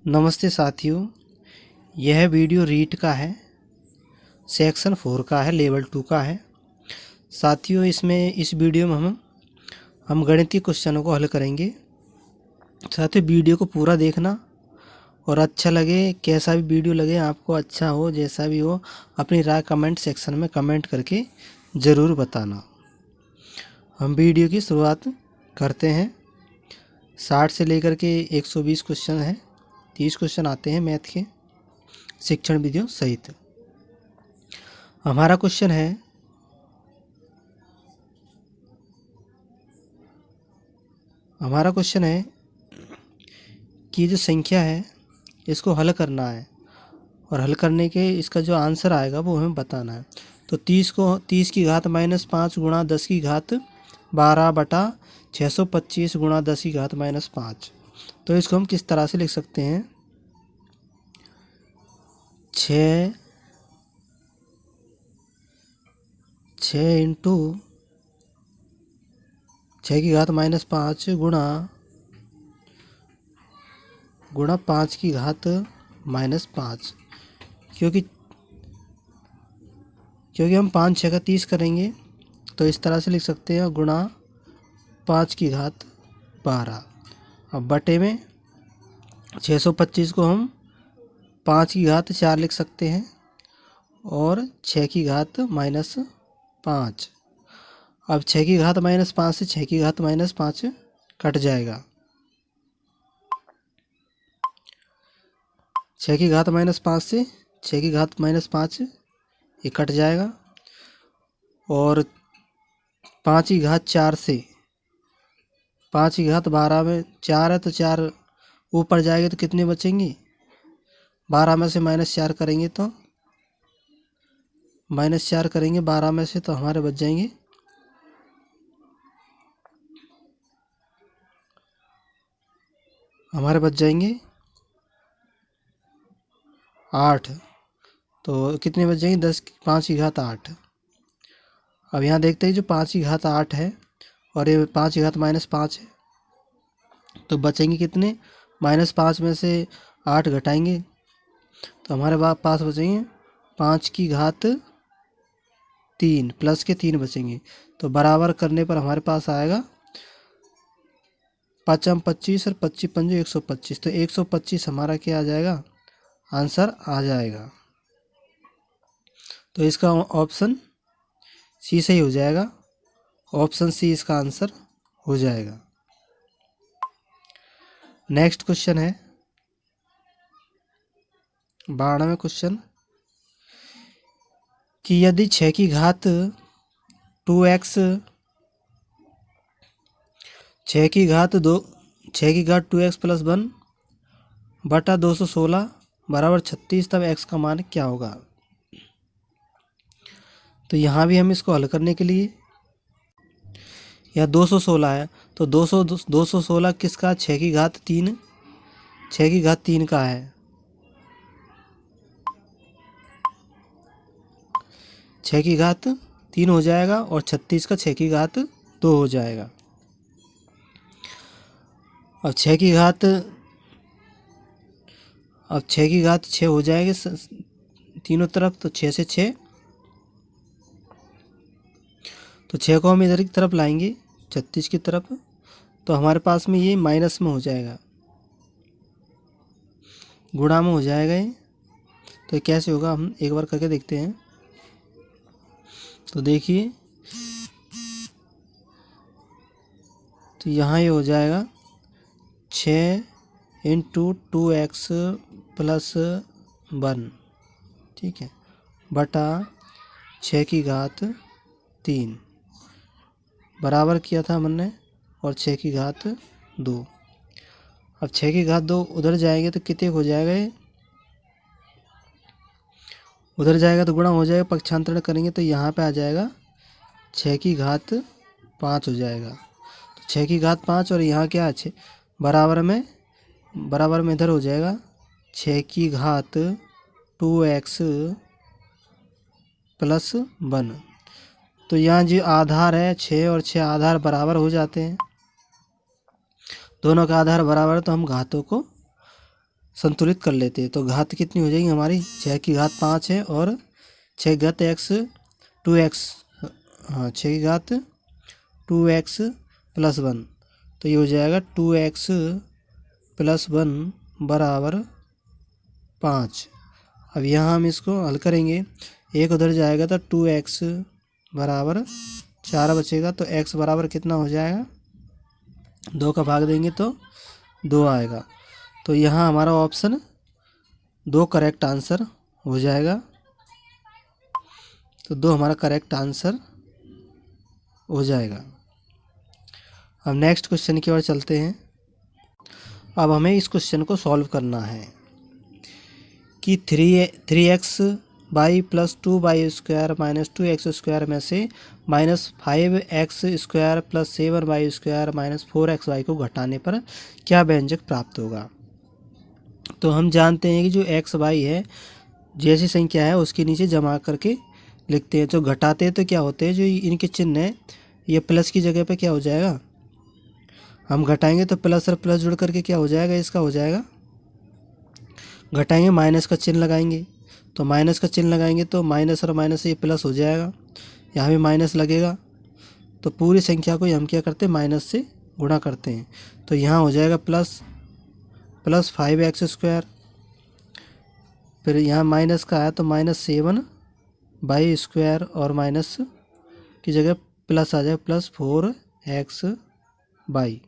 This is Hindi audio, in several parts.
नमस्ते साथियों, यह वीडियो रीट का है। सेक्शन 4 का है, लेवल 2 का है। साथियों, इस वीडियो में हम गणितीय क्वेश्चनों को हल करेंगे। साथियों, वीडियो को पूरा देखना और अच्छा लगे, कैसा भी वीडियो लगे आपको, अच्छा हो जैसा भी हो, अपनी राय कमेंट सेक्शन में कमेंट करके ज़रूर बताना। हम वीडियो की शुरुआत करते हैं। 60 से लेकर के 120 क्वेश्चन हैं। 30 क्वेश्चन आते हैं मैथ के, शिक्षण विधियों सहित। हमारा क्वेश्चन है कि जो संख्या है इसको हल करना है और हल करने के इसका जो आंसर आएगा वो हमें बताना है। तो 30 की घात -5 गुणा 10 की घात 12 बटा 625 गुणा 10 की घात -5। तो इसको हम किस तरह से लिख सकते हैं? 6 इंटू 6 की घात -5 गुणा 5 की घात -5, क्योंकि हम 5 6 का 30 करेंगे तो इस तरह से लिख सकते हैं, गुणा 5 की घात 12। अब बटे में 625 को हम 5 की घात 4 लिख सकते हैं और 6 की घात -5। अब 6 की घात -5 से 6 की घात -5 कट जाएगा। 6 की घात -5 से 6 की घात -5 ये कट जाएगा। और 5 की घात 4 से 5 की घात 12 में 4 है तो 4 ऊपर जाएगा तो कितने बचेंगे? 12 में से -4 करेंगे तो 12 में से तो हमारे बच जाएंगे 8। तो कितने बच जाएंगे? 5 की घात 8। अब यहाँ देखते हैं, जो 5 की घात 8 है और ये 5 की घात -5 है, तो बचेंगे कितने? -5 में से 8 घटाएंगे तो हमारे पास बचेंगे 5 की घात 3 प्लस के 3 बचेंगे। तो बराबर करने पर हमारे पास आएगा 5 25 और 25 पंजे 125। तो 125 हमारा क्या आ जाएगा? आंसर आ जाएगा। तो इसका ऑप्शन सी सही हो जाएगा। ऑप्शन सी इसका आंसर हो जाएगा। नेक्स्ट क्वेश्चन है 92वां क्वेश्चन, कि यदि 6 की घात 2x 6 की घात 2x प्लस 1 बटा 216 बराबर 36, तब x का मान क्या होगा? तो यहाँ भी हम इसको हल करने के लिए, या 216 है तो 216 किसका? 6 की घात 3, 6 की घात 3 का है। 6 की घात 3 हो जाएगा और 36 का 6 की घात 2 हो जाएगा। अब 6 की घात 6 हो जाएगी तीनों तरफ, तो 6 से 6, तो 6 को हम इधर की तरफ लाएंगे 36 की तरफ, तो हमारे पास में ये माइनस में हो जाएगा, गुणा में हो जाएगा ये। तो कैसे होगा, हम एक बार करके देखते हैं। तो देखिए, तो यहाँ ये हो जाएगा 6 इंटू 2x प्लस 1, ठीक है, बटा 6 की घात 3 बराबर किया था हमने, और 6 की घात 2। अब 6 की घात 2 उधर जाएंगे तो कितने हो जाएगा? ये उधर जाएगा तो गुणा हो जाएगा, पक्षांतरण करेंगे तो यहाँ पे आ जाएगा 6 की घात 5 हो जाएगा। तो 6 की घात 5 और यहाँ क्या है? 6 बराबर में इधर हो जाएगा 6 की घात 2x प्लस 1। तो यहाँ जो आधार है 6 और 6 आधार बराबर हो जाते हैं, दोनों का आधार बराबर है, तो हम घातों को संतुलित कर लेते हैं। तो घात कितनी हो जाएगी हमारी, 6 की घात 5 है और 6 की घात x 2x, हाँ 6 की घात 2x प्लस 1, तो ये हो जाएगा 2x प्लस 1 बराबर 5। अब यहाँ हम इसको हल करेंगे, एक उधर जाएगा तो 2x बराबर 4 बचेगा, तो x बराबर कितना हो जाएगा, 2 का भाग देंगे तो 2 आएगा। तो यहाँ हमारा ऑप्शन 2 करेक्ट आंसर हो जाएगा। तो 2 हमारा करेक्ट आंसर हो जाएगा। अब नेक्स्ट क्वेश्चन की ओर चलते हैं। अब हमें इस क्वेश्चन को सॉल्व करना है कि 3x by plus 2y square minus 2x square में से minus 5x square plus 7y square minus 4xy को घटाने पर क्या व्यंजक प्राप्त होगा। तो हम जानते हैं कि जो x y है, जैसी संख्या है उसके नीचे जमा करके लिखते हैं। जो घटाते हैं तो क्या होते हैं, जो इनके चिन्ह है ये प्लस की जगह पे क्या हो जाएगा, हम घटाएंगे तो प्लस और प्लस जुड़ करके क्या हो जाएगा, इसका हो जाएगा, घटाएंगे माइनस का चिन्ह लगाएंगे, तो माइनस का चिन्ह लगाएंगे तो माइनस और माइनस ये प्लस हो जाएगा, यहाँ भी माइनस लगेगा। तो पूरी संख्या को हम क्या करते हैं, माइनस से गुणा करते हैं। तो यहाँ हो जाएगा प्लस 5x स्क्वायर, फिर यहाँ माइनस का आया तो माइनस 7y स्क्वायर और माइनस की जगह प्लस आ जाए प्लस 4xy।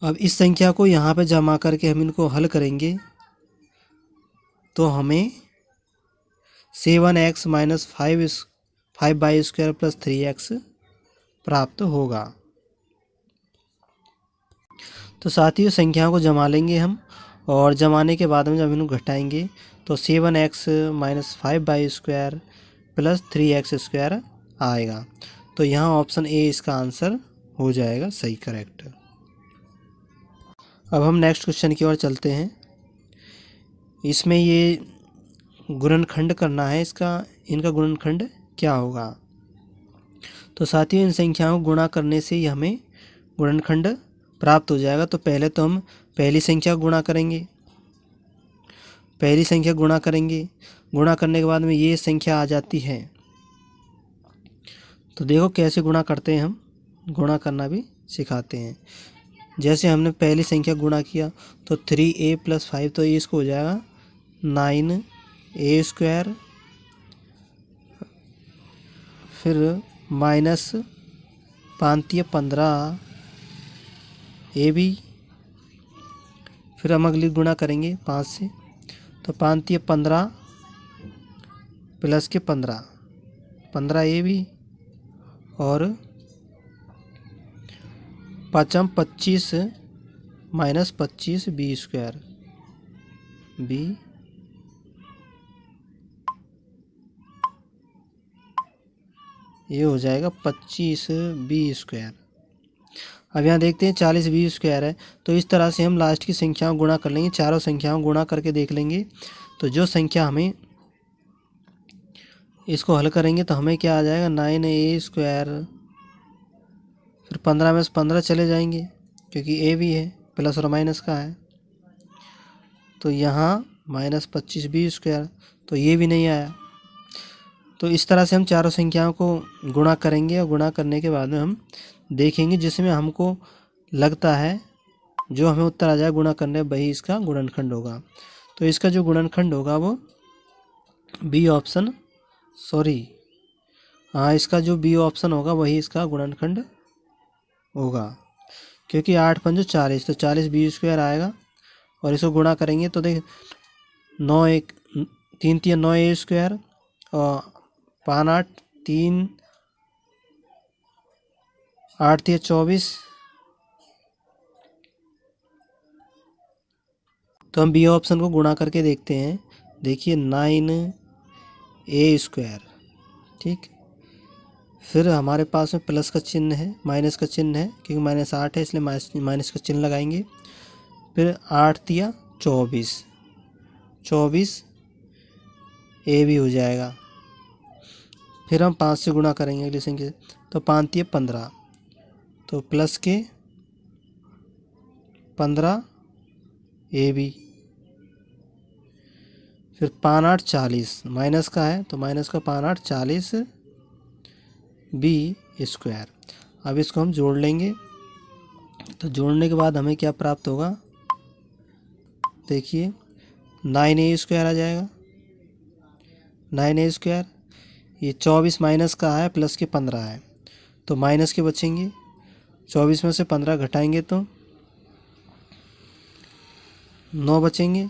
अब इस संख्या को यहाँ पे जमा करके हम इनको हल करेंगे तो हमें 7x minus 5y square plus 3x प्राप्त होगा। तो साथियों संख्याओं को जमा लेंगे हम, और जमाने के बाद में जब इनको घटाएंगे तो 7x minus 5y square plus 3x square आएगा। तो यहाँ ऑप्शन ए इसका आंसर हो जाएगा सही, करेक्ट। अब हम नेक्स्ट क्वेश्चन की ओर चलते हैं। इसमें ये गुणनखंड करना है, इनका गुणनखंड क्या होगा। तो साथियों इन संख्याओं को गुणा करने से ही हमें गुणनखंड प्राप्त हो जाएगा। तो पहले तो हम पहली संख्या गुणा करेंगे, गुणा करने के बाद में ये संख्या आ जाती है। तो देखो कैसे गुणा करते हैं, हम गुणा करना भी सिखाते हैं। जैसे हमने पहली संख्या गुणा किया तो 3a प्लस 5, तो ये इसको हो जाएगा 9a स्क्वायर, फिर माइनस 15 ए बी, फिर हम अगली गुणा करेंगे 5 से, तो 15 प्लस के 15 ए बी, और 25 माइनस 25 बी स्क्वायर बी, ये हो जाएगा 25 बी स्क्वायर। अब यहाँ देखते हैं 40 बी स्क्वायर है, तो इस तरह से हम लास्ट की संख्याओं गुणा कर लेंगे, चारों संख्याओं गुणा करके देख लेंगे। तो जो संख्या हमें इसको हल करेंगे तो हमें क्या आ जाएगा, 9a स्क्वायर, फिर 15 में से 15 चले जाएंगे क्योंकि ए भी है, प्लस और माइनस का है, तो यहाँ माइनस 25 बी स्क्वायर, तो ये भी नहीं आया। तो इस तरह से हम चारों संख्याओं को गुणा करेंगे, और गुणा करने के बाद में हम देखेंगे जिसमें हमको लगता है जो हमें उत्तर आ जाए गुणा करने, वही इसका गुणनखंड होगा। तो इसका जो गुणनखंड होगा वो बी ऑप्शन, इसका जो बी ऑप्शन होगा वही इसका गुणनखंड होगा, क्योंकि 8 पंजो 40, तो 40 बी स्क्वायर आएगा। और इसको गुणा करेंगे तो देख 3 3 9 ए स्क्वायर, और 5 8 3 8 3 24, तो हम बी ऑप्शन को गुणा करके देखते हैं। देखिए 9a स्क्वायर, ठीक, फिर हमारे पास में प्लस का चिन्ह है, माइनस का चिन्ह है, क्योंकि माइनस 8 है इसलिए माइनस का चिन्ह लगाएंगे। फिर 8 3 24 ए भी हो जाएगा। फिर हम 5 से गुणा करेंगे अगली संख्या, तो 5 3 15, तो प्लस के 15 ए बी। फिर 5 8 40 माइनस का है तो माइनस का 5 8 40 बी स्क्वायर। अब इसको हम जोड़ लेंगे, तो जोड़ने के बाद हमें क्या प्राप्त होगा, देखिए 9a स्क्वायर आ जाएगा। 9a स्क्वायर, ये 24 माइनस का है प्लस के 15 है तो माइनस के बचेंगे। 24 में से 15 घटाएंगे तो 9 बचेंगे।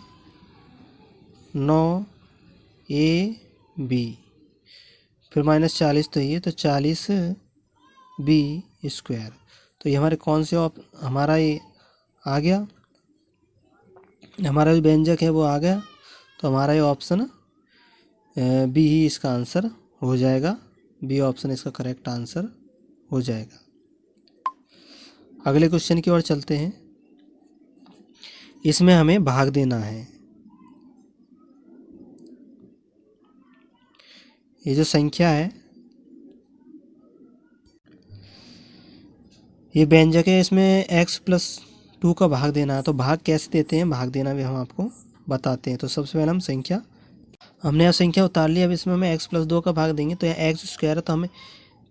9 ए बी, फिर माइनस 40 तो ये, तो 40 बी स्क्वायर। तो ये हमारे कौन से हमारा ये आ गया, हमारा जो व्यंजक है वो आ गया। तो हमारा ये ऑप्शन बी ही इसका आंसर हो जाएगा। बी ऑप्शन इसका करेक्ट आंसर हो जाएगा। अगले क्वेश्चन की ओर चलते हैं। इसमें हमें भाग देना है। ये जो संख्या है, ये व्यंजक है, इसमें x+2 का भाग देना है। तो भाग कैसे देते हैं, भाग देना भी हम आपको बताते हैं। तो सबसे पहले हम संख्या, हमने यह संख्या उतार ली। अब इसमें हमें x+2 का भाग देंगे। तो यहाँ एक्स स्क्वायर है तो हमें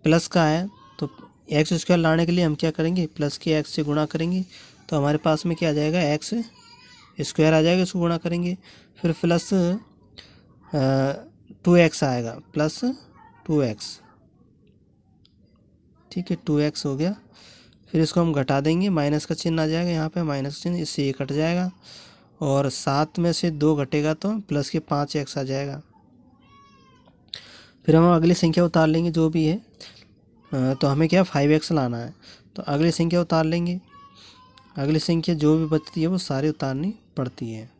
प्लस का है, तो एक्स स्क्वायर लाने के लिए हम क्या करेंगे, प्लस के एक्स से गुणा करेंगे। तो हमारे पास में क्या आ जाएगा, एक्स स्क्वायर आ जाएगा, इसको गुणा करेंगे। फिर प्लस 2x आएगा, प्लस 2x, ठीक है 2x हो गया। फिर इसको हम घटा देंगे, माइनस का चिन्ह आ जाएगा यहाँ पे, माइनस का चिन्ह, इससे ये कट जाएगा। और 7 में से 2 घटेगा तो प्लस के 5x आ जाएगा। फिर हम अगली संख्या उतार लेंगे जो भी है। तो हमें क्या 5x लाना है, तो अगली संख्या उतार लेंगे। अगली संख्या जो भी बचती है वो सारी उतारनी पड़ती है।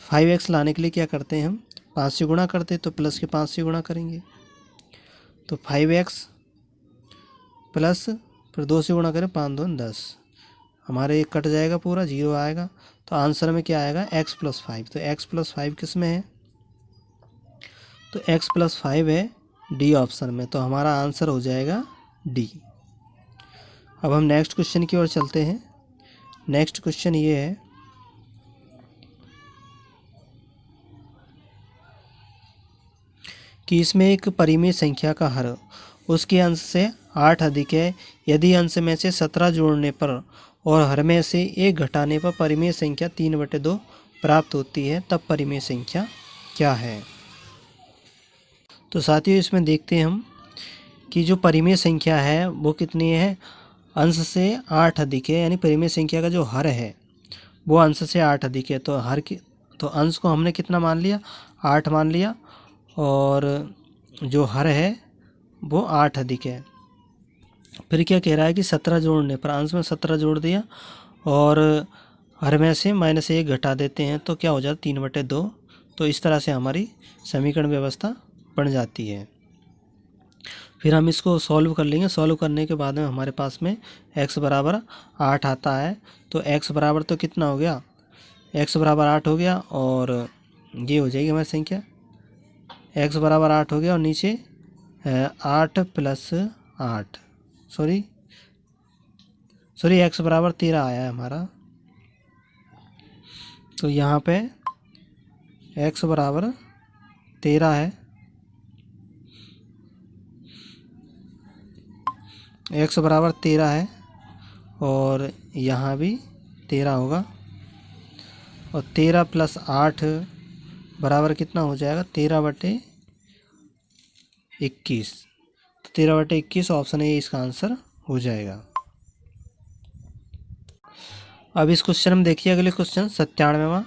5x लाने के लिए क्या करते हैं, हम 5 से गुणा करते हैं, तो प्लस के 5 से गुणा करेंगे। तो 5x प्लस, फिर 2 से गुणा करें, 5 2 10, हमारे एक कट जाएगा, पूरा 0 आएगा। तो आंसर में क्या आएगा, x+5। तो x+5 किस में है, तो x+5 है डी ऑप्शन में। तो हमारा आंसर हो जाएगा डी। अब हम नेक्स्ट क्वेश्चन की ओर चलते हैं। नेक्स्ट क्वेश्चन ये है कि इसमें एक परिमेय संख्या का हर उसके अंश से 8 अधिक है। यदि अंश में से 17 जोड़ने पर और हर में से 1 घटाने पर परिमेय संख्या 3/2 प्राप्त होती है, तब परिमेय संख्या क्या है। तो साथियों इसमें देखते हैं हम कि जो परिमेय संख्या है वो कितनी है, अंश से 8 अधिक है, यानी परिमेय संख्या का जो हर है वो अंश से 8 अधिक है। तो तो अंश को हमने कितना मान लिया, 8 मान लिया, और जो हर है वो 8 अधिक है। फिर क्या कह रहा है कि 17 जोड़ने पर, अंश में 17 जोड़ दिया और हर में से -1 घटा देते हैं तो क्या हो जाता, 3/2। तो इस तरह से हमारी समीकरण व्यवस्था बन जाती है। फिर हम इसको सॉल्व कर लेंगे। सॉल्व करने के बाद में हमारे पास में x बराबर 8 आता है। तो x बराबर तो कितना हो गया, x बराबर 8 हो गया, और ये हो जाएगी हमारी संख्या, x बराबर 8 हो गया, और नीचे 8 + 8, सॉरी x बराबर 13 आया है हमारा। तो यहाँ पे x बराबर 13 है, x बराबर 13 है, और यहाँ भी 13 होगा, और 13 + 8 बराबर कितना हो जाएगा, 13/21। तो 13/21 ऑप्शन ए इसका आंसर हो जाएगा। अब इस क्वेश्चन में देखिए, अगले क्वेश्चन 97वां,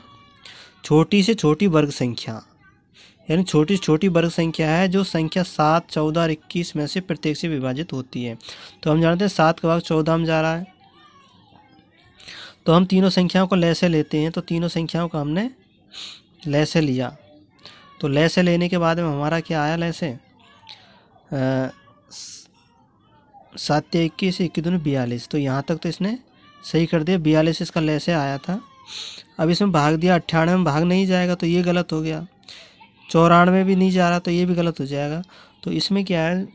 छोटी से छोटी वर्ग संख्या, यानी छोटी से छोटी वर्ग संख्या है जो संख्या 7, 14 और 21 में से प्रत्येक से विभाजित होती है। तो हम जानते हैं 7 का भाग 14 में जा रहा है, तो हम तीनों संख्याओं को लय से लेते हैं। तो तीनों संख्याओं को हमने लय से लिया, तो लय से लेने के बाद में हमारा क्या आया, लय से 7 × 21, 21 दूनी 42। तो यहाँ तक तो इसने सही कर दिया, 42 इसका लय से आया था। अब इसमें भाग दिया, 98 में भाग नहीं जाएगा तो ये गलत हो गया, 94 में भी नहीं जा रहा तो ये भी गलत हो जाएगा। तो इसमें क्या है,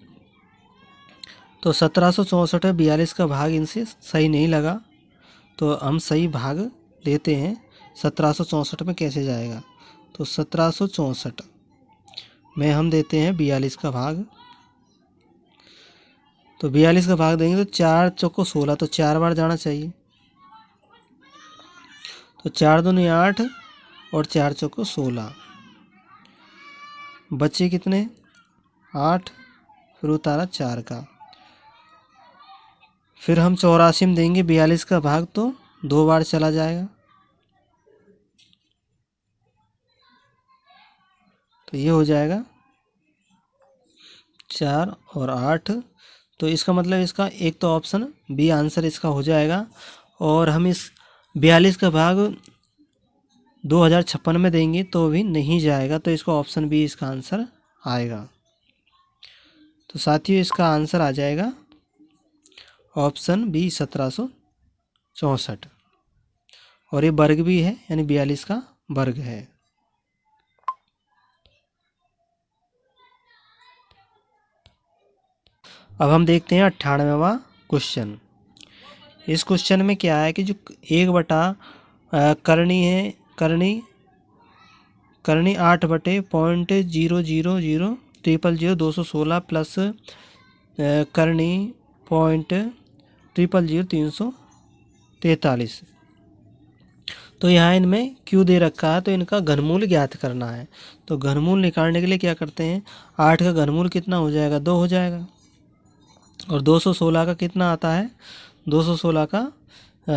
तो 1764 है, 42 का भाग इनसे सही नहीं लगा, तो हम सही भाग लेते हैं। 1764 में कैसे जाएगा। तो 1764 में हम देते हैं 42 का भाग। तो 42 का भाग देंगे तो 4 चौको 16, तो 4 बार जाना चाहिए। तो 4 दूनी 8 और 4 चौको 16, बचे कितने 8, फिर उतारा 4 का। फिर हम 84 में देंगे 42 का भाग, तो 2 बार चला जाएगा। तो ये हो जाएगा 4 और 8। तो इसका मतलब इसका एक तो ऑप्शन बी आंसर इसका हो जाएगा। और हम इस 42 का भाग 2056 में देंगे तो भी नहीं जाएगा, तो इसका ऑप्शन बी इसका आंसर आएगा। तो साथियों इसका आंसर आ जाएगा ऑप्शन बी 1764। और ये वर्ग भी है, यानी 42 का वर्ग है। अब हम देखते हैं 98वां क्वेश्चन। इस क्वेश्चन में क्या है कि जो 1 बटा करनी है, करनी 8/.0000000216 प्लस करनी .000343। तो यहाँ इनमें क्यू दे रखा है, तो इनका घनमूल ज्ञात करना है। तो घनमूल निकालने के लिए क्या करते हैं, 8 का घनमूल कितना हो जाएगा, 2 हो जाएगा। और 216 का कितना आता है, 216 का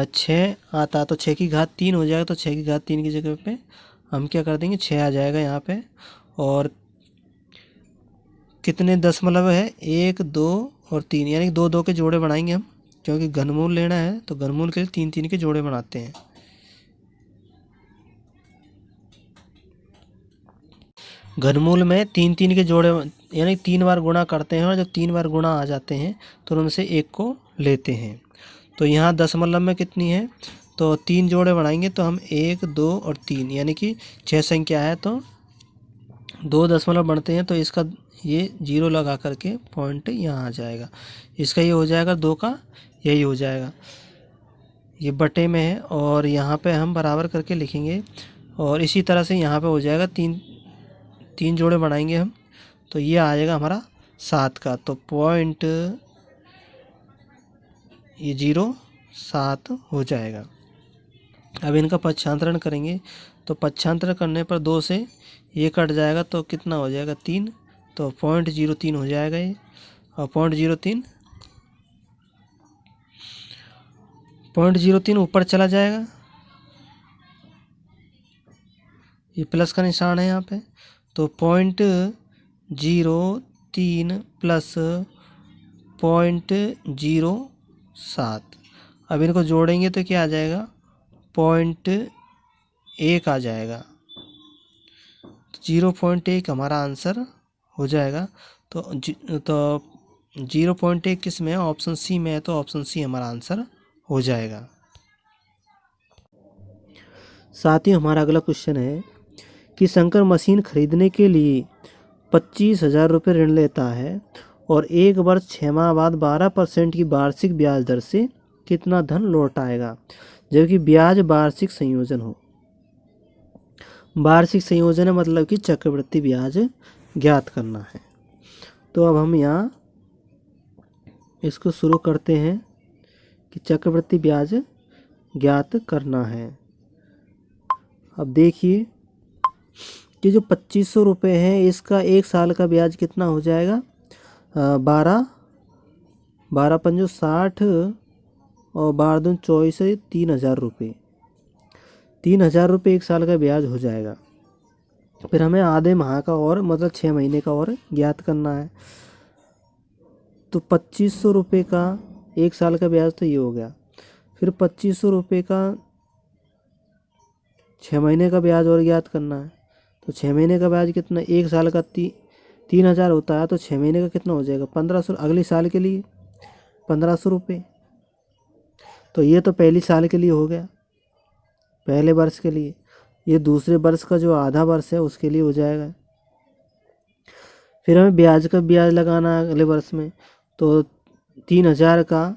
6 आता है, तो 6 की घात 3 हो जाएगा। तो 6 की घात 3 की जगह पे हम क्या कर देंगे, 6 आ जाएगा यहाँ पे। और कितने दशमलव है, 1 2 और 3, यानी 2 2 के जोड़े बनाएंगे हम, क्योंकि घनमूल लेना है। तो घनमूल के लिए 3 3 के जोड़े बनाते हैं। घनमूल में 3 3 के जोड़े, यानी 3 बार गुणा करते हैं, और जब 3 बार गुणा आ जाते हैं तो उनमें से एक को लेते हैं। तो यहाँ दशमलव में कितनी है, तो 3 जोड़े बनाएंगे, तो हम 1 2 और 3, यानी कि 6 संख्या है, तो 2 दशमलव बढ़ते हैं। तो इसका ये 0 लगा करके पॉइंट यहाँ आ जाएगा। इसका ये हो जाएगा 2 का, यही हो जाएगा, ये बटे में है। और यहाँ पे हम बराबर करके लिखेंगे। और इसी तरह से यहाँ पे हो जाएगा, 3 जोड़े बनाएंगे हम, तो ये आ जाएगा हमारा 7 का। तो पॉइंट ये 07 हो जाएगा। अब इनका पक्षांतरण करेंगे, तो पक्षांतरण करने पर 2 से ये कट जाएगा, तो कितना हो जाएगा 3, तो .03 हो जाएगा ये। और .03 ऊपर चला जाएगा, ये प्लस का निशान है यहाँ पे। तो .03 प्लस .07। अब इनको जोड़ेंगे तो क्या आ जाएगा, 0.1 आ जाएगा। तो 0.1 हमारा आंसर हो जाएगा। तो 0.1 किस में है, ऑप्शन सी में है, तो ऑप्शन सी हमारा आंसर हो जाएगा। साथ ही हमारा अगला क्वेश्चन है कि शंकर मशीन खरीदने के लिए 25,000 रुपये ऋण लेता है और 1 वर्ष 6 माह बाद 12% की वार्षिक ब्याज दर से कितना धन लौट आएगा, जबकि ब्याज वार्षिक संयोजन हो। वार्षिक संयोजन है मतलब कि चक्रवृद्धि ब्याज ज्ञात करना है। तो अब हम यहाँ इसको शुरू करते हैं कि चक्रवृद्धि ब्याज ज्ञात करना है। अब देखिए कि जो 2500 रुपये है, इसका 1 साल का ब्याज कितना हो जाएगा, 12 पंजो 60 और 12 दूनी 24, 3,000 रुपये। 3,000 रुपये 1 साल का ब्याज हो जाएगा। फिर हमें आधे माह का और मतलब 6 महीने का और ज्ञात करना है। तो 2500 रुपये का 1 साल का ब्याज तो ये हो गया। फिर 2500 रुपये का 6 महीने का ब्याज और ज्ञात करना है। तो 6 महीने का ब्याज कितना, 1 साल का 3,000 होता है, तो 6 महीने का कितना हो जाएगा, 1500। अगले साल के लिए 1500 रुपये। तो ये तो पहली साल के लिए हो गया, पहले वर्ष के लिए। ये दूसरे वर्ष का जो आधा वर्ष है उसके लिए हो जाएगा। फिर हमें ब्याज का ब्याज लगाना है अगले वर्ष में। तो 3,000 का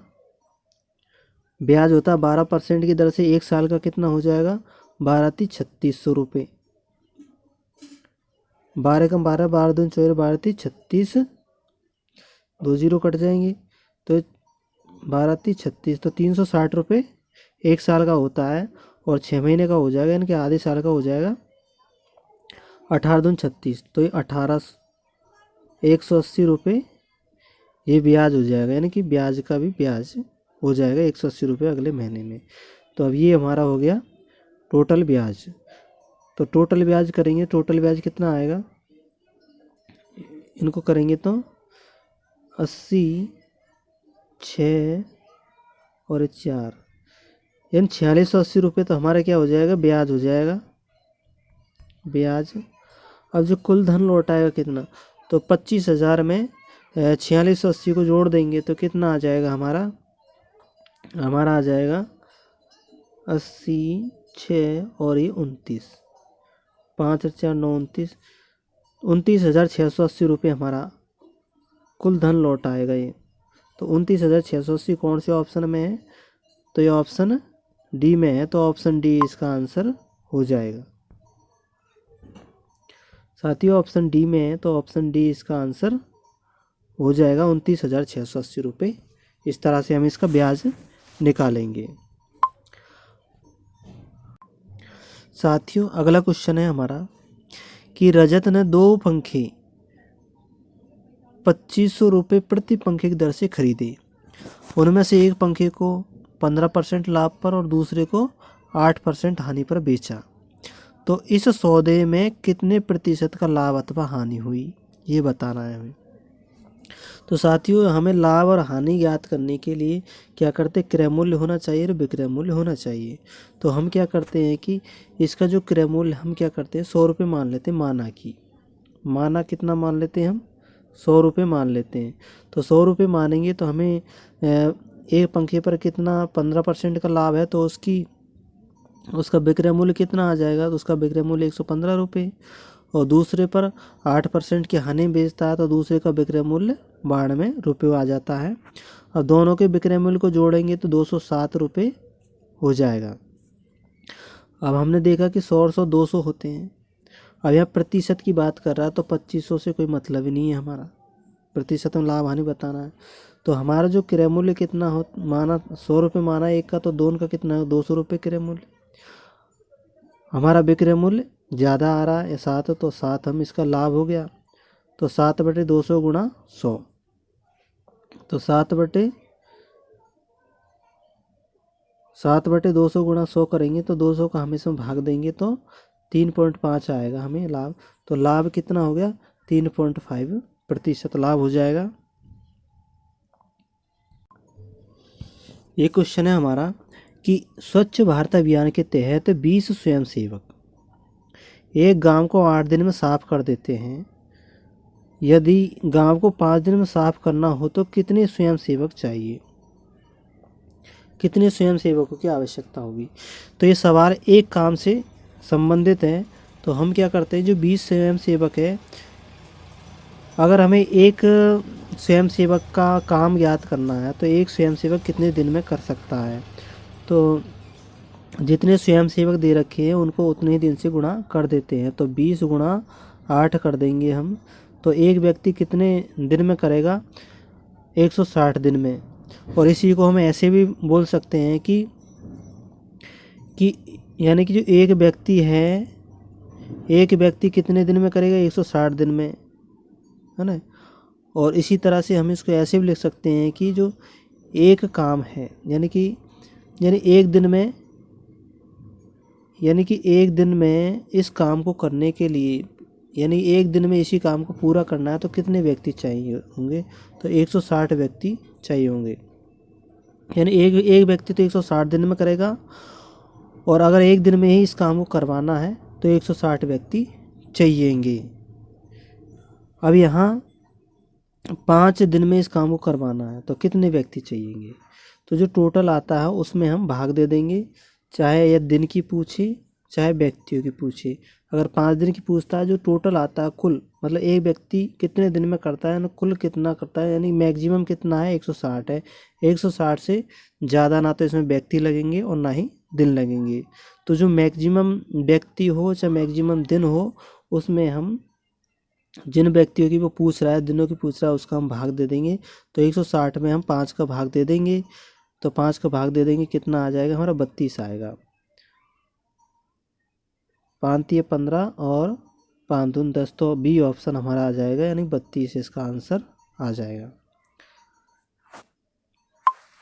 ब्याज होता है 12% की दर से, 1 साल का कितना हो जाएगा, 12 × 3600 रुपये। 12 कम 12, 12 दूनी 24, 12 × 36, 2 जीरो कट जाएंगे तो 12 × 36 तो 360 रुपये 1 साल का होता है, और 6 महीने का हो जाएगा, यानी कि आधे साल का हो जाएगा 18 दूनी 36, तो ये 180 रुपये ये ब्याज हो जाएगा, यानी कि ब्याज का भी ब्याज हो जाएगा 180 रुपये अगले महीने में। तो अब ये हमारा हो गया टोटल ब्याज। तो टोटल ब्याज करेंगे, टोटल ब्याज कितना आएगा, इनको करेंगे तो 80, 6 और 4, यानी 4680 रुपये तो हमारा क्या हो जाएगा, ब्याज हो जाएगा, ब्याज। अब जो कुल धन लौट आएगा कितना, तो 25,000 में 4680 को जोड़ देंगे तो कितना आ जाएगा हमारा आ जाएगा 80, 6 और ये 29, 5 और 4 9, 29, 29,680 रुपये हमारा कुल धन लौट आएगा ये। तो 29,680 कौन से ऑप्शन में है, तो ये ऑप्शन डी में है, तो ऑप्शन डी इसका आंसर हो जाएगा। साथियों ऑप्शन डी में है तो ऑप्शन डी इसका आंसर हो जाएगा 29,680 रुपये। इस तरह से हम इसका ब्याज निकालेंगे। साथियों अगला क्वेश्चन है हमारा कि रजत ने 2 पंखे 2500 रुपये प्रति पंखे की दर से खरीदे। उनमें से एक पंखे को 15% लाभ पर और दूसरे को 8% हानि पर बेचा। तो इस सौदे में कितने प्रतिशत का लाभ अथवा हानि हुई, ये बताना है हमें। तो साथियों हमें लाभ और हानि ज्ञात करने के लिए क्या करते हैं, क्रय मूल्य होना चाहिए और विक्रय मूल्य होना चाहिए। तो हम क्या करते हैं कि इसका जो क्रय मूल्य हम क्या करते हैं 100 रुपये मान लेते हैं, माना की माना कितना मान लेते हैं हम 100 रुपये मान लेते हैं। तो 100 रुपये मानेंगे तो हमें एक पंखे पर कितना 15% का लाभ है, तो उसका विक्रय मूल्य कितना आ जाएगा, तो उसका विक्रय मूल्य 115 रुपये। और दूसरे पर 8% की हानि बेचता है तो दूसरे का विक्रय मूल्य 92 रुपये आ जाता है। और दोनों के विक्रय मूल्य को जोड़ेंगे तो 207 रुपये हो जाएगा। अब हमने देखा कि 100 और 100 200 होते हैं। अब यहाँ प्रतिशत की बात कर रहा है तो 2500 से कोई मतलब ही नहीं है हमारा, प्रतिशत में लाभ हानि बताना है। तो हमारा जो क्रय मूल्य कितना हो, माना 100 रुपये माना एक का, तो दोनों का कितना है 200 रुपये क्रय मूल्य। हमारा विक्रय मूल्य ज़्यादा आ रहा है 7, तो 7 हम इसका लाभ हो गया। तो 7/200 गुणा 100, तो 7/200 गुणा 100 करेंगे तो 200 का हम इसमें भाग देंगे तो 3.5 आएगा हमें लाभ। तो लाभ कितना हो गया 3.5% लाभ हो जाएगा। ये क्वेश्चन है हमारा कि स्वच्छ भारत अभियान के तहत 20 स्वयंसेवक एक गांव को 8 दिन में साफ कर देते हैं। यदि गांव को 5 दिन में साफ करना हो तो कितने स्वयंसेवक चाहिए, कितने स्वयंसेवकों की आवश्यकता होगी। तो ये सवाल एक काम से संबंधित है। तो हम क्या करते हैं, जो 20 स्वयंसेवक है, अगर हमें एक स्वयंसेवक का काम ज्ञात करना है तो एक स्वयंसेवक कितने दिन में कर सकता है। तो जितने स्वयंसेवक दे रखे हैं उनको उतने ही दिन से गुणा कर देते हैं। तो 20 गुणा 8 कर देंगे हम, तो एक व्यक्ति कितने दिन में करेगा 160 दिन में। और इसी को हम ऐसे भी बोल सकते हैं कि यानी कि जो एक व्यक्ति है, एक व्यक्ति कितने दिन में करेगा 160 दिन में, है ना। और इसी तरह से हम इसको ऐसे भी लिख सकते हैं कि जो एक काम है यानी एक दिन में इस काम को करने के लिए, यानी एक दिन में इसी काम को पूरा करना है तो कितने व्यक्ति चाहिए होंगे, तो 160 व्यक्ति चाहिए होंगे। यानी एक व्यक्ति तो 160 दिन में करेगा, और अगर एक दिन में ही इस काम को करवाना है तो 160 व्यक्ति चाहिएंगे। अब यहाँ 5 दिन में इस काम को करवाना है तो कितने व्यक्ति चाहिएंगे। तो जो टोटल आता है उसमें हम भाग दे देंगे, चाहे यह दिन की पूछे चाहे व्यक्तियों की पूछे। अगर 5 दिन की पूछता है, जो टोटल आता है कुल, मतलब एक व्यक्ति कितने दिन में करता है ना, कुल कितना करता है, यानी मैक्सिमम कितना है 160 है। 160 से ज़्यादा ना तो इसमें व्यक्ति लगेंगे और ना ही दिन लगेंगे। तो जो मैक्सिमम व्यक्ति हो चाहे मैक्सिमम दिन हो, उसमें हम जिन व्यक्तियों की वो पूछ रहा है, दिनों की पूछ रहा है, उसका हम भाग दे देंगे। तो 160 में हम 5 का भाग दे देंगे। तो 5 का भाग दे देंगे, कितना आ जाएगा हमारा 32 आएगा। 5 तिये 15 और 5 दून 10, तो बी ऑप्शन हमारा आ जाएगा, यानी 32 इसका आंसर आ जाएगा।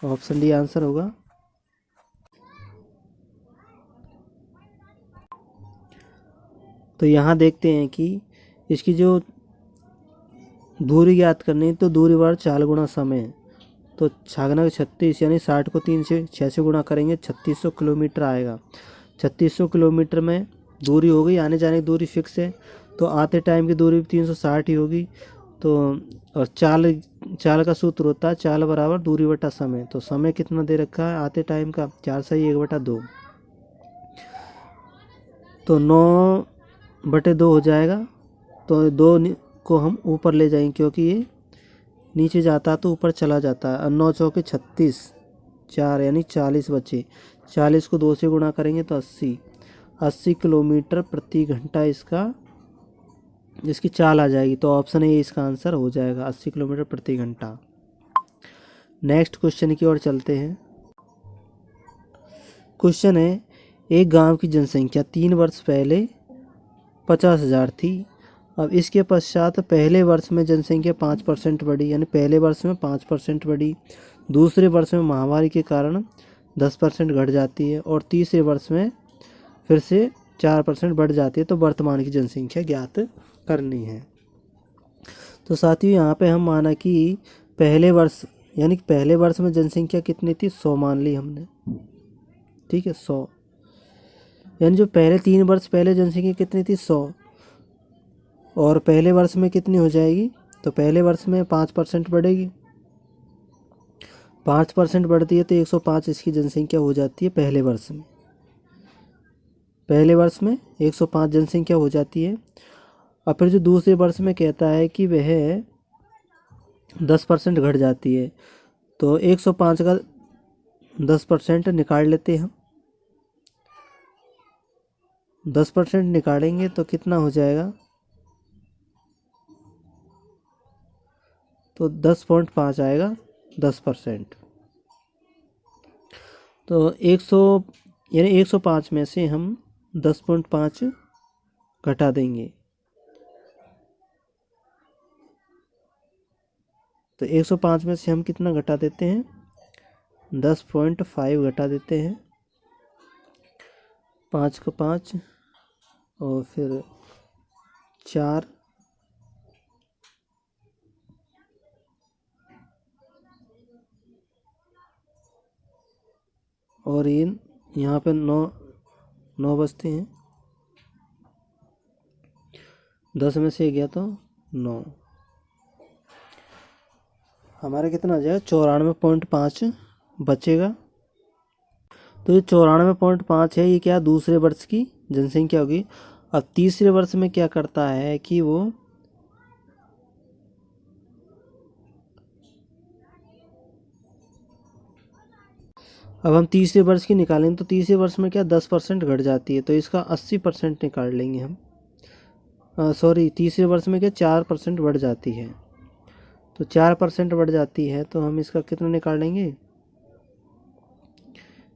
ऑप्शन डी आंसर होगा। तो यहाँ देखते हैं कि इसकी जो दूरी ज्ञात करनी है, तो दूरी बार 4 गुना समय। तो 6 36 यानी 60 को 3 से 6 से गुणा करेंगे, 3600 किलोमीटर आएगा। 3600 किलोमीटर में दूरी हो गई, आने जाने की दूरी फिक्स है, तो आते टाइम की दूरी भी 360 ही होगी। तो और चाल चाल का सूत्र होता है चाल बराबर दूरी बटा समय। तो समय कितना दे रखा है आते टाइम का, 4 सही 1/2, तो 9/2 हो जाएगा। तो 2 को हम ऊपर ले जाएंगे, क्योंकि ये नीचे जाता है तो ऊपर चला जाता है। और 9 चौके 36, 4 यानी 40 बचे। 40 को 2 से गुणा करेंगे तो 80 किलोमीटर प्रति घंटा इसकी चाल आ जाएगी। तो ऑप्शन ए इसका आंसर हो जाएगा, 80 किलोमीटर प्रति घंटा। नेक्स्ट क्वेश्चन की ओर चलते हैं। क्वेश्चन है, एक गांव की जनसंख्या 3 वर्ष पहले 50,000 थी। अब इसके पश्चात पहले वर्ष में जनसंख्या 5% बढ़ी, यानी पहले वर्ष में 5% बढ़ी। दूसरे वर्ष में महामारी के कारण 10% घट जाती है, और तीसरे वर्ष में फिर से 4% बढ़ जाती है। तो वर्तमान की जनसंख्या ज्ञात करनी है। तो साथियों यहाँ पे हम माना कि पहले वर्ष, यानी पहले वर्ष में जनसंख्या कितनी थी, 100 मान ली हमने, ठीक है 100। यानी जो पहले 3 वर्ष पहले जनसंख्या कितनी थी, 100, और पहले वर्ष में कितनी हो जाएगी, तो पहले वर्ष में 5% बढ़ेगी। 5% बढ़ती है तो 105 इसकी जनसंख्या हो जाती है पहले वर्ष में। पहले वर्ष में 105 जनसंख्या हो जाती है। और फिर जो दूसरे वर्ष में कहता है कि वह 10% घट जाती है। तो 105 का 10% निकाल लेते हैं हम। 10% निकालेंगे तो कितना हो जाएगा, तो 10.5 आएगा 10%। तो 100 यानी 105 में से हम 10.5 घटा देंगे। तो 105 में से हम कितना घटा देते हैं, 10.5 घटा देते हैं। 5 का 5 और फिर 4, और यहाँ पे 9 बचते हैं। 10 में से गया तो 9, हमारा कितना आ जाएगा, 94.5 बचेगा। तो ये 94.5 है, ये क्या दूसरे वर्ष की जनसंख्या होगी। अब तीसरे वर्ष में क्या करता है कि वो अब हम तीसरे वर्ष की निकालेंगे, तो तीसरे वर्ष में क्या 10% घट जाती है, तो इसका 80% निकाल लेंगे हम। सॉरी, तीसरे वर्ष में क्या 4% बढ़ जाती है। तो 4% बढ़ जाती है, तो हम इसका कितना निकाल लेंगे,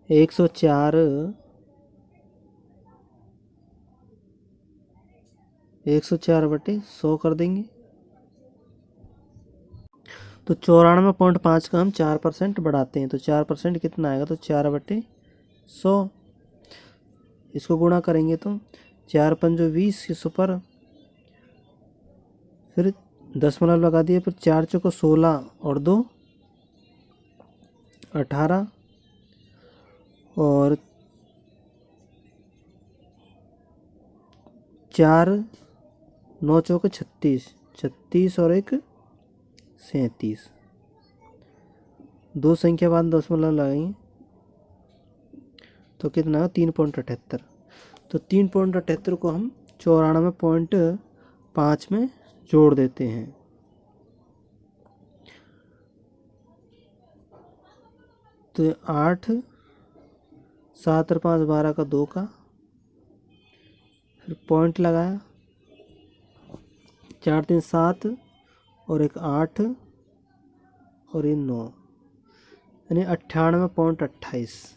104 बटे 100 कर देंगे। तो 94.5 का हम 4% बढ़ाते हैं, तो 4% कितना आएगा, तो 4/100। इसको गुणा करेंगे तो 4 पंजो 20 के सुपर, फिर दशमलव लगा दिए, फिर 4 चौको 16 और 2 18, और 4 9 चौके 36 और 1 37। 2 संख्या बाद दशमलव लगाएंगे तो कितना है, 3.78। तो 3.78 को हम 94.5 में जोड़ देते हैं। तो 8 7 और 5 12 का 2 का, फिर पॉइंट लगाया, 4 3 7 और एक 8 और ये 9, यानी 98.28।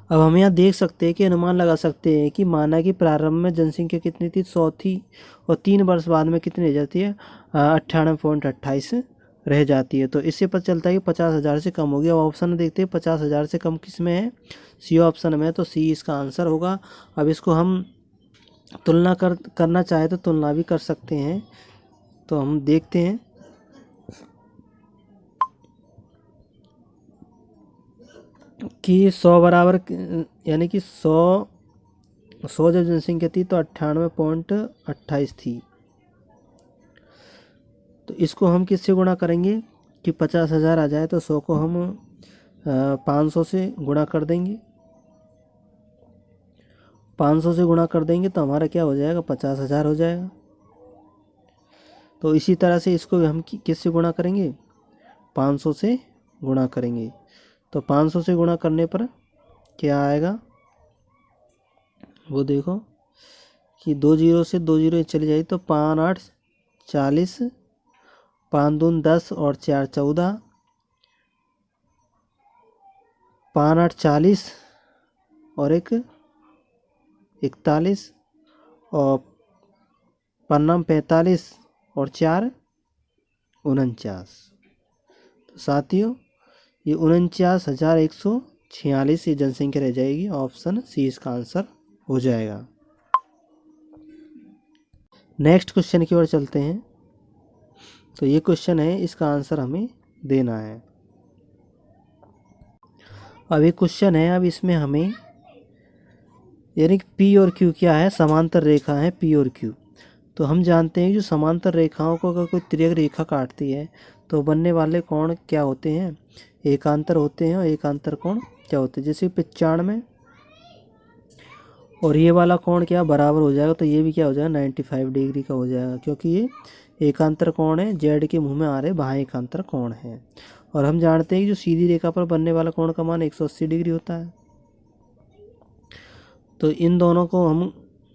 अब हम यहाँ देख सकते हैं कि अनुमान लगा सकते हैं कि माना कि प्रारंभ में जनसंख्या कितनी थी, 100 थी, और 3 वर्ष बाद में कितनी रह जाती है, 98.28 रह जाती है। तो इससे पता चलता है कि 50,000 से कम होगी। अब ऑप्शन में देखते हैं 50,000 से कम किस में है, सी ऑप्शन में है, तो सी इसका आंसर होगा। अब इसको हम तुलना करना चाहे तो तुलना भी कर सकते हैं। तो हम देखते हैं कि 100 बराबर यानी कि 100 जब जनसंख्या थी तो 98.28 थी। तो इसको हम किससे गुणा करेंगे कि 50,000 आ जाए, तो 100 को हम 500 से गुणा कर देंगे। 500 से गुणा कर देंगे तो हमारा क्या हो जाएगा, 50,000 हो जाएगा। तो इसी तरह से इसको भी हम किससे गुणा करेंगे, 500 से गुणा करेंगे। तो 500 से गुणा करने पर क्या आएगा, वो देखो कि 2 जीरो से 2 जीरो चली जाएगी, तो 5 8 40, 5 दून 10 और 4 14, 5 8 40 और एक 41 और 5 45 और 4 49। तो साथियों ये 49,146 ये जनसंख्या रह जाएगी। ऑप्शन सी इसका आंसर हो जाएगा। नेक्स्ट क्वेश्चन की ओर चलते हैं। तो ये क्वेश्चन है, इसका आंसर हमें देना है। अब ये क्वेश्चन है, अब इसमें हमें यानी कि पी और क्यू क्या है, समांतर रेखा है पी और क्यू। तो हम जानते हैं जो समांतर रेखाओं को अगर कोई तिर्यक रेखा काटती है तो बनने वाले कोण क्या होते हैं, एकांतर होते हैं। और एकांतर कोण क्या होते हैं, जैसे 95 और ये वाला कोण क्या बराबर हो जाएगा, तो ये भी क्या हो जाएगा 95 डिग्री का हो जाएगा, क्योंकि ये एकांतर कोण है, जेड के मुंह में आ रहे वहाँ एकांतर कोण है। और हम जानते हैं कि जो सीधी रेखा पर बनने वाला कोण का मान 180 डिग्री होता है। तो इन दोनों को हम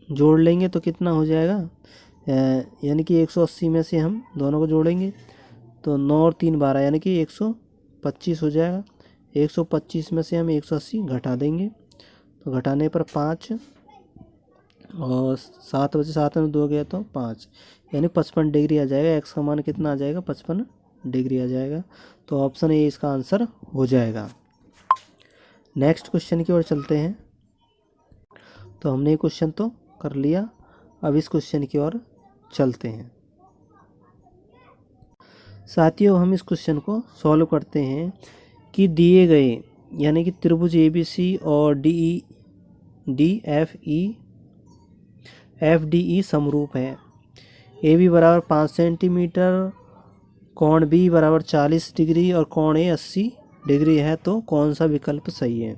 जोड़ लेंगे तो कितना हो जाएगा, यानी कि 180 में से हम दोनों को जोड़ेंगे तो 9 और 3 12, यानी कि 125 हो जाएगा। 125 में से हम 180 घटा देंगे, तो घटाने पर 5 और 7 बचे, 7 में 2 गया तो 5, यानी 55 डिग्री आ जाएगा। एक्स का मान कितना आ जाएगा, 55 डिग्री आ जाएगा। तो ऑप्शन ए इसका आंसर हो जाएगा। नेक्स्ट क्वेश्चन की ओर चलते हैं। तो हमने ये क्वेश्चन तो कर लिया, अब इस क्वेश्चन की ओर चलते हैं। साथियों हम इस क्वेश्चन को सॉल्व करते हैं कि दिए गए यानी कि त्रिभुज ABC और FDE समरूप है। AB बराबर 5 सेंटीमीटर, कोण B बराबर 40 डिग्री और कोण A 80 डिग्री है, तो कौन सा विकल्प सही है।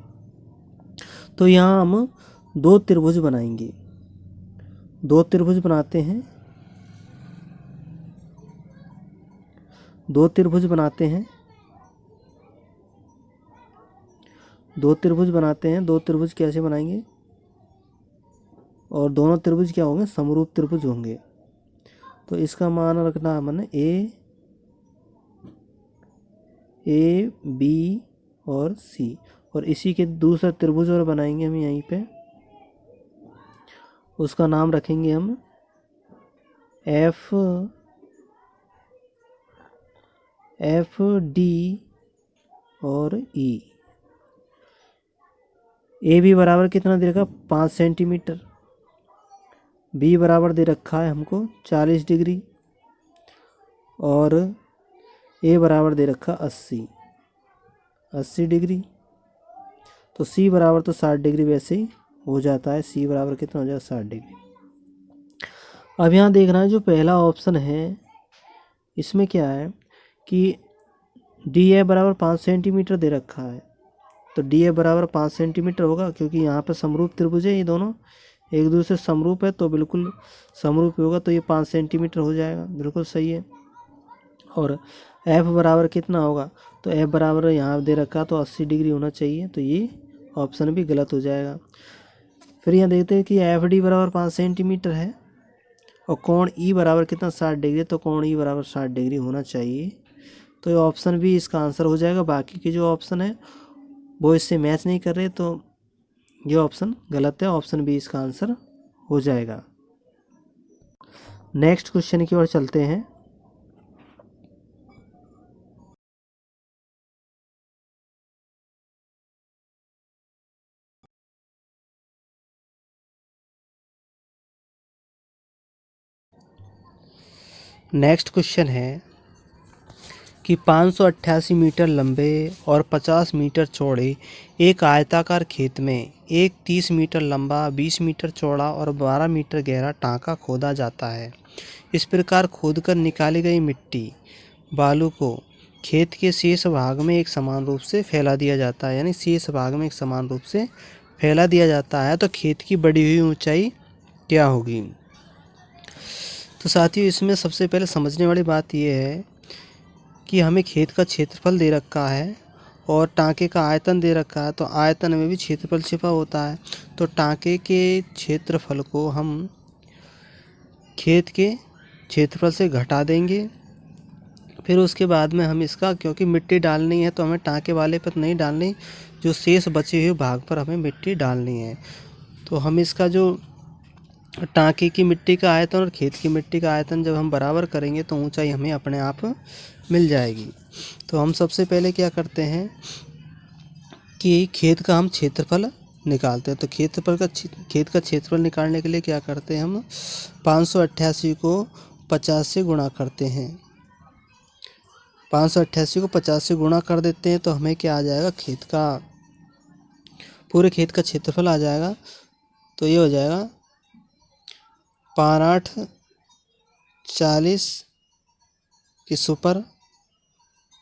तो यहाँ हम 2 त्रिभुज बनाएंगे, 2 त्रिभुज बनाते हैं, 2 त्रिभुज बनाते हैं, 2 त्रिभुज बनाते हैं। 2 त्रिभुज कैसे बनाएंगे, और दोनों त्रिभुज क्या होंगे, समरूप त्रिभुज होंगे। तो इसका मान रखना है मैंने A B और C, और इसी के दूसरा त्रिभुज और बनाएंगे हम यहीं पे, उसका नाम रखेंगे हम FD और E। ए बी बराबर कितना दे रखा, 5 सेंटीमीटर, बी बराबर दे रखा है हमको 40 डिग्री, और ए बराबर दे रखा 80 डिग्री। तो सी बराबर तो 60 डिग्री वैसे ही हो जाता है। सी बराबर कितना हो जाएगा, 60 डिग्री। अब यहाँ देखना है जो पहला ऑप्शन है, इसमें क्या है कि डी ए बराबर 5 सेंटीमीटर दे रखा है, तो डी ए बराबर 5 सेंटीमीटर होगा, क्योंकि यहाँ पर समरूप त्रिभुज है, ये दोनों एक दूसरे समरूप है, तो बिल्कुल समरूप होगा, तो ये 5 सेंटीमीटर हो जाएगा, बिल्कुल सही है। और एफ बराबर कितना होगा, तो एफ बराबर यहाँ दे रखा तो 80 डिग्री होना चाहिए, तो ये ऑप्शन भी गलत हो जाएगा। फिर यहाँ देखते हैं कि एफ डी बराबर 5 सेंटीमीटर है और कोण ई बराबर कितना 60 डिग्री, तो कोण ई बराबर 60 डिग्री होना चाहिए, तो ये ऑप्शन भी इसका आंसर हो जाएगा। बाकी के जो ऑप्शन है वो इससे मैच नहीं कर रहे, तो ये ऑप्शन गलत है, ऑप्शन बी इसका आंसर हो जाएगा। नेक्स्ट क्वेश्चन की ओर चलते हैं। नेक्स्ट क्वेश्चन है कि 588 मीटर लंबे और 50 मीटर चौड़े एक आयताकार खेत में एक 30 मीटर लंबा, 20 मीटर चौड़ा और 12 मीटर गहरा टांका खोदा जाता है। इस प्रकार खोदकर निकाली गई मिट्टी बालू को खेत के शेष भाग में एक समान रूप से फैला दिया जाता है, यानी शेष भाग में एक समान रूप से फैला दिया जाता है। तो खेत की बढ़ी हुई ऊंचाई क्या होगी? तो साथियों, इसमें सबसे पहले समझने वाली बात यह है कि हमें खेत का क्षेत्रफल दे रखा है और टांके का आयतन दे रखा है, तो आयतन में भी क्षेत्रफल छिपा होता है। तो टांके के क्षेत्रफल को हम खेत के क्षेत्रफल से घटा देंगे। फिर उसके बाद में हम इसका, क्योंकि मिट्टी डालनी है तो हमें टांके वाले पर नहीं डालनी, जो शेष बचे हुए भाग पर हमें मिट्टी डालनी है। तो हम इसका जो टांके की मिट्टी का आयतन और खेत की मिट्टी का आयतन जब हम बराबर करेंगे तो ऊंचाई हमें अपने आप मिल जाएगी। तो हम सबसे पहले क्या करते हैं कि खेत का हम क्षेत्रफल निकालते हैं। तो खेत का क्षेत्रफल निकालने के लिए क्या करते हैं, हम 588 को 50 से गुणा करते हैं। 588 को 50 से गुणा कर देते हैं तो हमें क्या आ जाएगा, पूरे खेत का क्षेत्रफल आ जाएगा। तो ये हो जाएगा 5 8 40 की सुपर,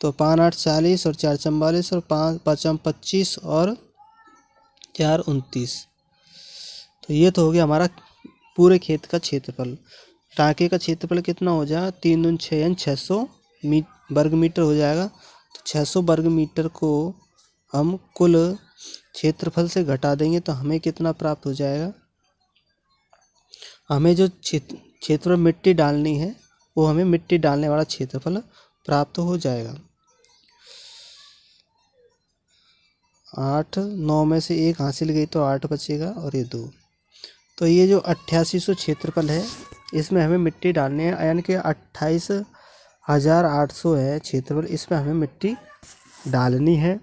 तो 5 8 40 और 4 44 और 5 5 25 और 4 29। तो ये तो हो गया हमारा पूरे खेत का क्षेत्रफल। टांके का क्षेत्रफल कितना हो जाएगा, 3 दूनी 6 यानी 600 वर्ग मीटर हो जाएगा। तो 600 वर्ग मीटर को हम कुल क्षेत्रफल से घटा देंगे तो हमें कितना प्राप्त हो जाएगा, हमें जो क्षेत्र में मिट्टी डालनी है वो हमें मिट्टी डालने वाला क्षेत्रफल प्राप्त हो जाएगा। 8 9 में से 1 हासिल गई तो 8 बचेगा और ये 2। तो ये जो 8800 क्षेत्रफल है इसमें हमें मिट्टी डालनी है, यानी कि 28,800 है क्षेत्रफल, इसमें हमें मिट्टी डालनी है।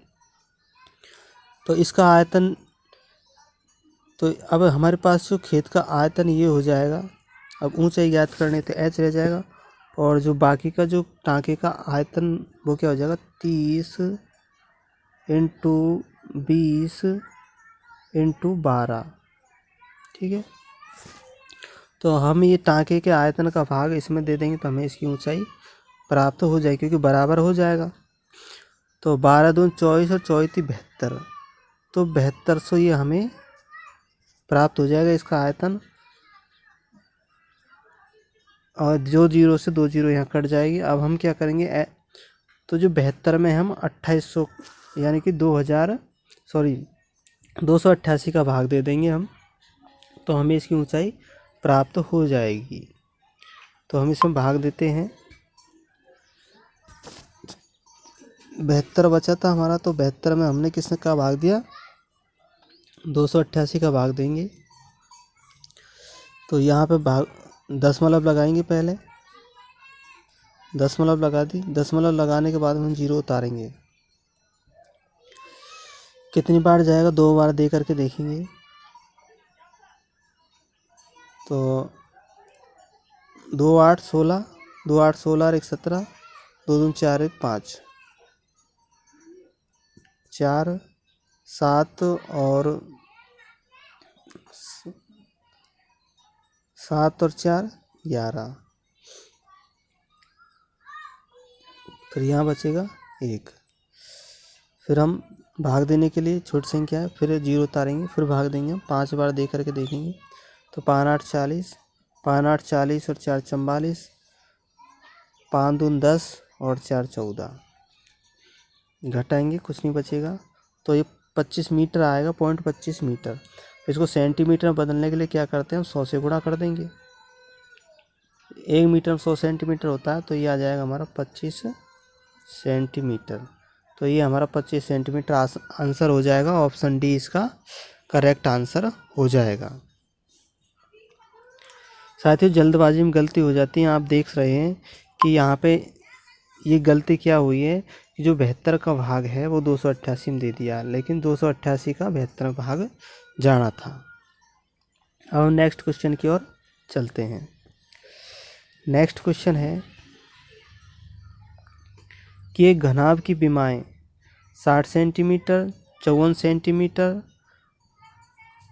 तो इसका आयतन, तो अब हमारे पास जो खेत का आयतन ये हो जाएगा। अब ऊंचाई ज्ञात करने तो h रह जाएगा और जो बाकी का जो टांके का आयतन वो क्या हो जाएगा, 30 × 20 × 12। ठीक है, तो हम ये टांके के आयतन का भाग इसमें दे देंगे तो हमें इसकी ऊंचाई प्राप्त हो जाएगी, क्योंकि बराबर हो जाएगा। तो 12 दूनी 24 और 24 72, तो 7200 ये हमें प्राप्त हो जाएगा इसका आयतन। और जो 0 से 2 0 यहाँ कट जाएगी। अब हम क्या करेंगे, तो जो 72 में हम 2800 यानी कि 288 का भाग दे देंगे हम, तो हमें इसकी ऊंचाई प्राप्त हो जाएगी। तो हम इसमें भाग देते हैं। 72 बचा था हमारा, तो 72 में हमने किसने का भाग दिया, 288 का भाग देंगे। तो यहाँ पे भाग दशमलव लगाएंगे, पहले दशमलव लगा दी। दशमलव लगाने के बाद हम 0 उतारेंगे। कितनी बार जाएगा, 2 बार दे करके देखेंगे। तो 2 8 16, 2 8 16 और 1 17, 2 दूनी 4 1 5, 4 7 और 4 11। फिर यहाँ बचेगा 1। फिर हम भाग देने के लिए छोटी संख्या है, फिर 0 उतारेंगे, फिर भाग देंगे हम 5 बार दे करके देखेंगे। तो 5 8 40, 5 8 40 और 4 44, 5 दूनी 10 और 4 14। घटाएंगे कुछ नहीं बचेगा, तो ये 25 मीटर आएगा, 0.25 मीटर। इसको सेंटीमीटर में बदलने के लिए क्या करते हैं, हम 100 से गुणा कर देंगे। 1 मीटर में 100 सेंटीमीटर होता है, तो ये आ जाएगा हमारा 25 सेंटीमीटर। तो ये हमारा 25 सेंटीमीटर आंसर हो जाएगा। ऑप्शन डी इसका करेक्ट आंसर हो जाएगा। साथियों, जल्दबाजी में गलती हो जाती है। आप देख रहे हैं कि यहाँ पे ये गलती क्या हुई है कि जो 72 का भाग है वो 288 में दे दिया, लेकिन 288 का 72 भाग जाना था। अब नेक्स्ट क्वेश्चन की ओर चलते हैं। नेक्स्ट क्वेश्चन है कि एक घनाभ की विमाएँ 60 सेंटीमीटर, 54 सेंटीमीटर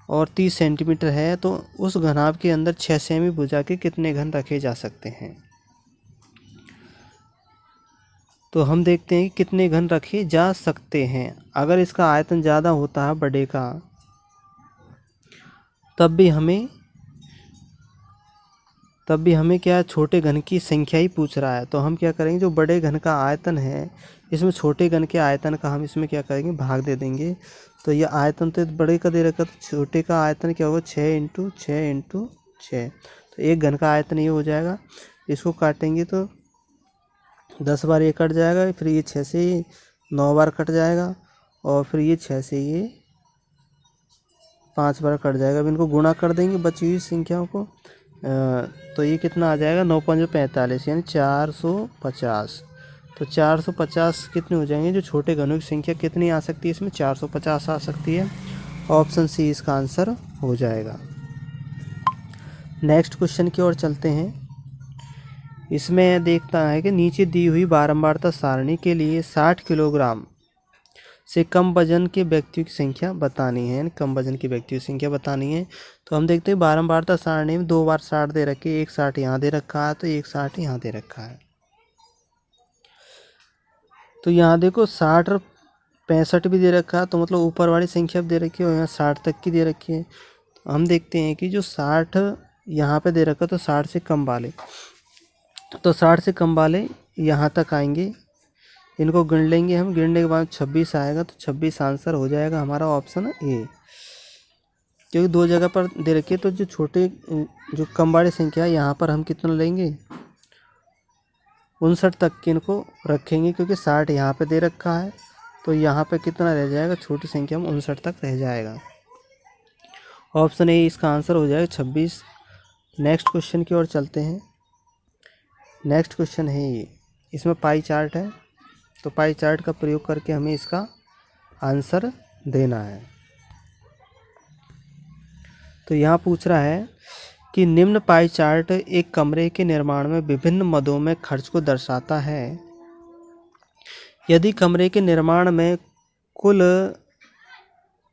और 30 सेंटीमीटर है, तो उस घनाभ के अंदर 6 सेमी भुजा के कितने घन रखे जा सकते हैं। तो हम देखते हैं कि कितने घन रखे जा सकते हैं। अगर इसका आयतन ज़्यादा होता है बड़े का, तब भी हमें क्या छोटे घन की संख्या ही पूछ रहा है। तो हम क्या करेंगे, जो बड़े घन का आयतन है इसमें छोटे घन के आयतन का हम इसमें क्या करेंगे, भाग दे देंगे। तो ये आयतन तो बड़े का दे रखा, तो छोटे का आयतन क्या होगा, 6 × 6 × 6। तो एक घन का आयतन ये हो जाएगा। इसको काटेंगे तो 10 बार ये कट जाएगा, फिर ये 6 से ये 9 बार कट जाएगा, और फिर ये 6 से ये 5 बार कट जाएगा। अब इनको गुणा कर देंगे बची हुई संख्याओं को, तो ये कितना आ जाएगा, 9 × 5 = 45, यानी 450। तो 450 कितने हो जाएंगे, जो छोटे घनों की संख्या कितनी आ सकती है, इसमें 450 आ सकती है। ऑप्शन सी इसका आंसर हो जाएगा। नेक्स्ट क्वेश्चन की ओर चलते हैं। इसमें देखता है कि नीचे दी हुई बारंबारता सारणी के लिए 60 किलोग्राम से कम वजन के व्यक्तियों की संख्या बतानी है, यानी कम वजन के व्यक्तियों की संख्या बतानी है। तो हम देखते हैं बारंबारता सारणी में 2 बार 60 दे रखे, एक 60 यहाँ दे रखा है, तो एक 60 यहाँ दे रखा है। तो यहाँ देखो 60 और 65 भी दे रखा है, तो मतलब ऊपर वाली संख्या भी दे रखी है और यहाँ 60 तक की दे रखी है। तो हम देखते हैं कि जो 60 यहाँ पे दे रखा, तो 60 से कम वाले, तो 60 से कम वाले यहाँ तक आएंगे। इनको गिन लेंगे हम, गिनने के बाद 26 आएगा, तो 26 आंसर हो जाएगा हमारा ऑप्शन ए। क्योंकि 2 जगह पर दे रखी है, तो जो कम वाली संख्या है यहाँ पर हम कितना लेंगे, 59 तक की इनको रखेंगे, क्योंकि 60 यहाँ पे दे रखा है, तो यहाँ पे कितना रह जाएगा, छोटी संख्या में 59 तक रह जाएगा। ऑप्शन ए इसका आंसर हो जाएगा 26। नेक्स्ट क्वेश्चन की ओर चलते हैं। नेक्स्ट क्वेश्चन है ये, इसमें पाई चार्ट है, तो पाई चार्ट का प्रयोग करके हमें इसका आंसर देना है। तो यहाँ पूछ रहा है कि निम्न पाई चार्ट एक कमरे के निर्माण में विभिन्न मदों में खर्च को दर्शाता है। यदि कमरे के निर्माण में कुल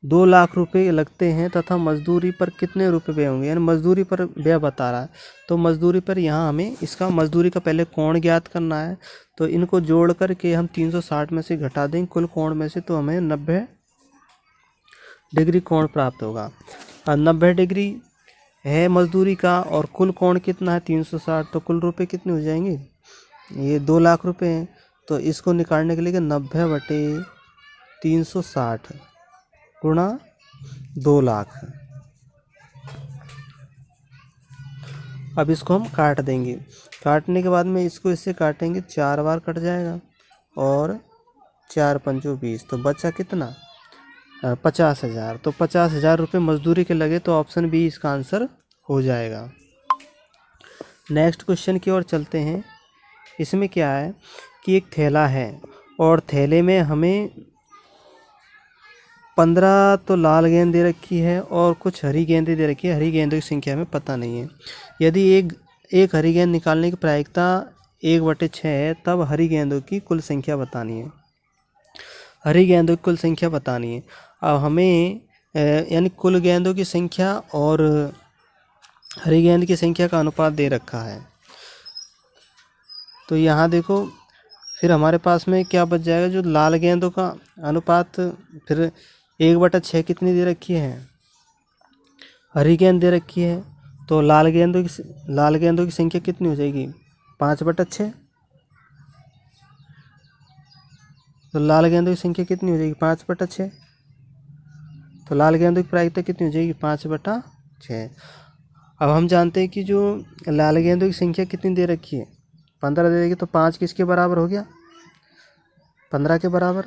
2 लाख रुपए लगते हैं तथा मजदूरी पर कितने रुपए व्यय होंगे, यानी मजदूरी पर व्यय बता रहा है। तो मजदूरी पर यहाँ हमें इसका मजदूरी का पहले कोण ज्ञात करना है। तो इनको जोड़ करके हम 360 में से घटा देंगे कुल कोण में से, तो हमें 90 डिग्री कोण प्राप्त होगा। और 90 डिग्री है मजदूरी का, और कुल कोण कितना है 360, तो कुल रुपए कितने हो जाएंगे, ये 2 लाख रुपए हैं। तो इसको निकालने के लिए 90/360 गुणा 2 लाख। अब इसको हम काट देंगे, काटने के बाद में इसको इससे काटेंगे 4 बार कट जाएगा, और 4 × 5 = 20, तो बचा कितना, 50,000। तो 50,000 रुपये मजदूरी के लगे, तो ऑप्शन बी इसका आंसर हो जाएगा। नेक्स्ट क्वेश्चन की ओर चलते हैं। इसमें क्या है कि एक थैला है, और थैले में हमें 15 तो लाल गेंद दे रखी है और कुछ हरी गेंदें दे रखी है। हरी गेंदों की संख्या हमें पता नहीं है। यदि एक हरी गेंद निकालने की प्रायिकता 1/6 है, तब हरी गेंदों की कुल संख्या बतानी है। हरी गेंदों की कुल संख्या बतानी है। अब हमें यानी कुल गेंदों की संख्या और हरी गेंद की संख्या का अनुपात दे रखा है। तो यहाँ देखो, फिर हमारे पास में क्या बच जाएगा, जो लाल गेंदों का अनुपात, फिर 1/6 कितनी दे रखी है, हरी गेंद दे रखी है, तो लाल गेंदों की संख्या कितनी हो जाएगी, 5/6। तो लाल गेंदों की संख्या कितनी हो जाएगी 5/6। तो लाल गेंदों की प्रायिकता कितनी हो जाएगी 5/6। अब हम जानते हैं कि जो लाल गेंदों की संख्या कितनी दे रखी है 15 दे रखी, तो 5 किसके बराबर हो गया 15 के बराबर।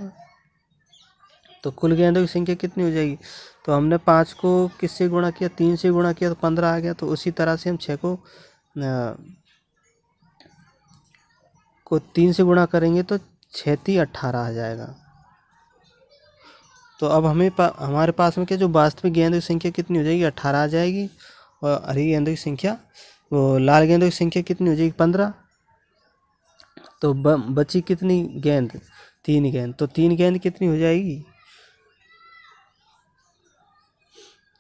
तो कुल गेंदों की संख्या कितनी हो जाएगी, तो हमने 5 को किससे गुणा किया 3 से गुणा किया तो 15 आ गया। तो उसी तरह से हम 6 को 3 से गुणा करेंगे तो 6×3 = 18 आ जाएगा। तो अब हमारे पास में क्या जो वास्तविक गेंदों की संख्या कितनी हो जाएगी 18 आ जाएगी, और हरी गेंदों की संख्या वो लाल गेंदों की संख्या कितनी हो जाएगी 15। तो बची कितनी गेंद 3 गेंद, तो 3 गेंद कितनी हो जाएगी,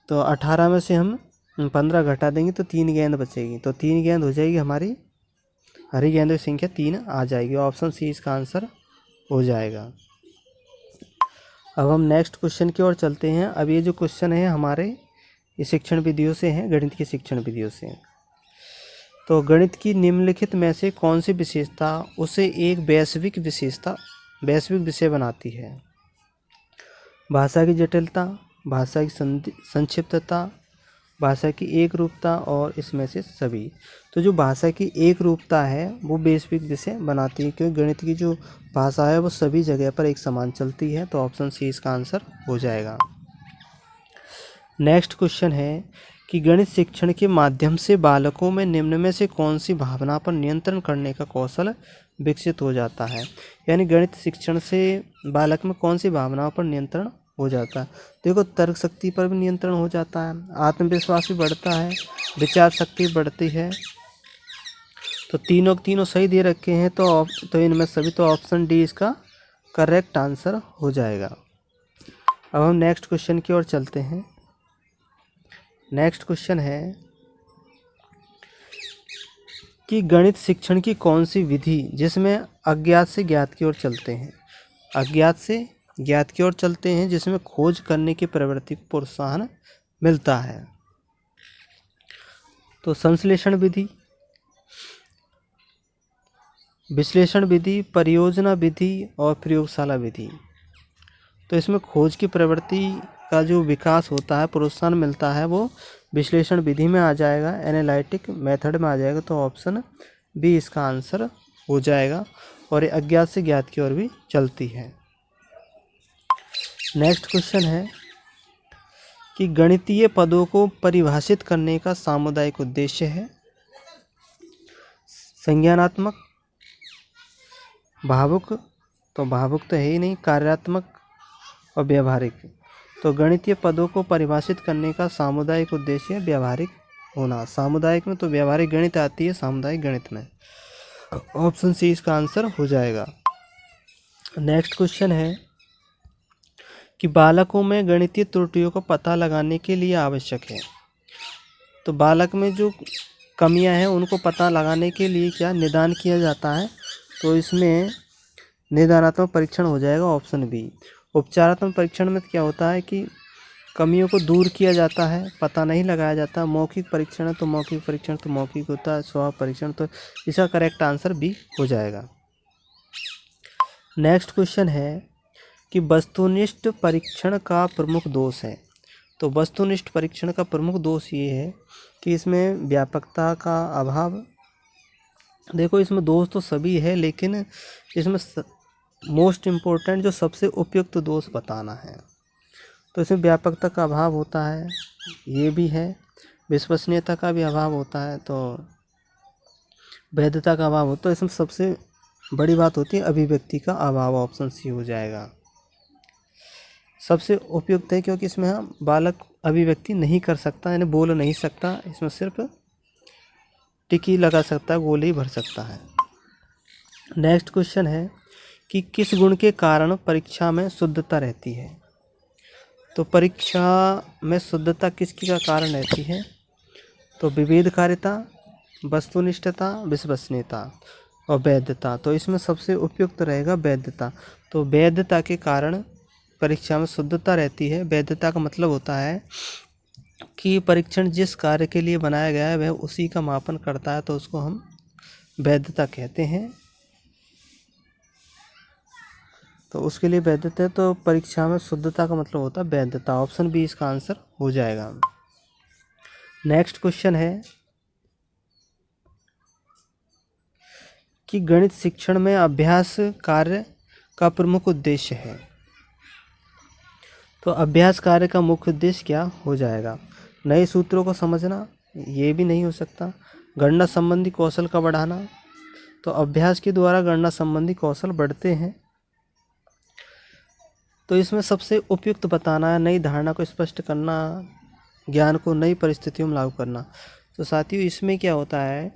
तो 18 में से हम 15 घटा देंगे तो 3 गेंद बचेगी। तो 3 गेंद हो जाएगी हमारी हरी गेंदों की संख्या 3 आ जाएगी। ऑप्शन सी इसका आंसर हो जाएगा। अब हम नेक्स्ट क्वेश्चन की ओर चलते हैं। अब ये जो क्वेश्चन है हमारे ये शिक्षण विधियों से हैं, गणित की शिक्षण विधियों से हैं। तो गणित की निम्नलिखित में से कौन सी विशेषता उसे एक वैश्विक विषय बनाती है। भाषा की जटिलता, भाषा की संक्षिप्तता, भाषा की एक रूपता और इसमें से सभी। तो जो भाषा की एक रूपता है वो वैश्विक विषय बनाती है, क्योंकि गणित की जो भाषा है वो सभी जगह पर एक समान चलती है। तो ऑप्शन सी इसका आंसर हो जाएगा। नेक्स्ट क्वेश्चन है कि गणित शिक्षण के माध्यम से बालकों में निम्न में से कौन सी भावना पर नियंत्रण करने का कौशल विकसित हो जाता है। यानी गणित शिक्षण से बालक में कौन सी भावनाओं पर नियंत्रण हो जाता है। देखो, तर्क शक्ति पर भी नियंत्रण हो जाता है, आत्मविश्वास भी बढ़ता है, विचार शक्ति बढ़ती है। तो तीनों सही दे रखे हैं, तो इनमें सभी तो ऑप्शन डी इसका करेक्ट आंसर हो जाएगा। अब हम नेक्स्ट क्वेश्चन की ओर चलते हैं। नेक्स्ट क्वेश्चन है कि गणित शिक्षण की कौन सी विधि जिसमें अज्ञात से ज्ञात की ओर चलते हैं, अज्ञात से ज्ञात की ओर चलते हैं, जिसमें खोज करने की प्रवृत्ति को प्रोत्साहन मिलता है। तो संश्लेषण विधि, विश्लेषण विधि, परियोजना विधि और प्रयोगशाला विधि। तो इसमें खोज की प्रवृत्ति का जो विकास होता है, प्रोत्साहन मिलता है, वो विश्लेषण विधि में आ जाएगा, एनालिटिक मेथड में आ जाएगा। तो ऑप्शन बी इसका आंसर हो जाएगा। और ये अज्ञात से ज्ञात की ओर भी चलती है। नेक्स्ट क्वेश्चन है कि गणितीय पदों को परिभाषित करने का सामुदायिक उद्देश्य है। संज्ञानात्मक, भावुक, तो भावुक तो है ही नहीं, कार्यात्मक और व्यवहारिक। तो गणितीय पदों को परिभाषित करने का सामुदायिक उद्देश्य है व्यवहारिक होना। सामुदायिक में तो व्यवहारिक गणित आती है सामुदायिक गणित में। ऑप्शन सी इसका आंसर हो जाएगा। नेक्स्ट क्वेश्चन है कि बालकों में गणितीय त्रुटियों का पता लगाने के लिए आवश्यक है। तो बालक में जो कमियां हैं उनको पता लगाने के लिए क्या निदान किया जाता है। तो इसमें निदानात्मक परीक्षण हो जाएगा, ऑप्शन बी। उपचारात्मक परीक्षण में क्या होता है कि कमियों को दूर किया जाता है, पता नहीं लगाया जाता। मौखिक परीक्षण है तो मौखिक परीक्षण तो मौखिक होता है, स्वभाव परीक्षण तो इसका करेक्ट आंसर बी हो जाएगा। नेक्स्ट क्वेश्चन है कि वस्तुनिष्ठ परीक्षण का प्रमुख दोष है। तो वस्तुनिष्ठ परीक्षण का प्रमुख दोष ये है कि इसमें व्यापकता का अभाव। देखो, इसमें दोष तो सभी है, लेकिन इसमें मोस्ट इम्पोर्टेंट जो सबसे उपयुक्त दोष बताना है। तो इसमें व्यापकता का अभाव होता है, ये भी है। विश्वसनीयता का भी अभाव होता है, तो वैधता का अभाव होता है। इसमें सबसे बड़ी बात होती है अभिव्यक्ति का अभाव। ऑप्शन सी हो जाएगा, सबसे उपयुक्त है, क्योंकि इसमें हम बालक अभिव्यक्ति नहीं कर सकता, यानी बोल नहीं सकता। इसमें सिर्फ टिकी लगा सकता है, गोली भर सकता है। नेक्स्ट क्वेश्चन है कि किस गुण के कारण परीक्षा में शुद्धता रहती है। तो परीक्षा में शुद्धता किसकी का कारण रहती है। तो विभेदकारिता, वस्तुनिष्ठता, विश्वसनीयता और वैधता। तो इसमें सबसे उपयुक्त रहेगा वैधता। तो वैधता के कारण परीक्षा में शुद्धता रहती है। वैधता का मतलब होता है कि परीक्षण जिस कार्य के लिए बनाया गया है वह उसी का मापन करता है, तो उसको हम वैधता कहते हैं। तो उसके लिए वैधता है, तो परीक्षा में शुद्धता का मतलब होता है वैधता। ऑप्शन बी इसका आंसर हो जाएगा। नेक्स्ट क्वेश्चन है कि गणित शिक्षण में अभ्यास कार्य का प्रमुख उद्देश्य है। तो अभ्यास कार्य का मुख्य उद्देश्य क्या हो जाएगा? नए सूत्रों को समझना, ये भी नहीं हो सकता। गणना संबंधी कौशल का बढ़ाना, तो अभ्यास के द्वारा गणना संबंधी कौशल बढ़ते हैं। तो इसमें सबसे उपयुक्त बताना है, नई धारणा को स्पष्ट करना, ज्ञान को नई परिस्थितियों में लागू करना। तो साथियों इसमें क्या होता है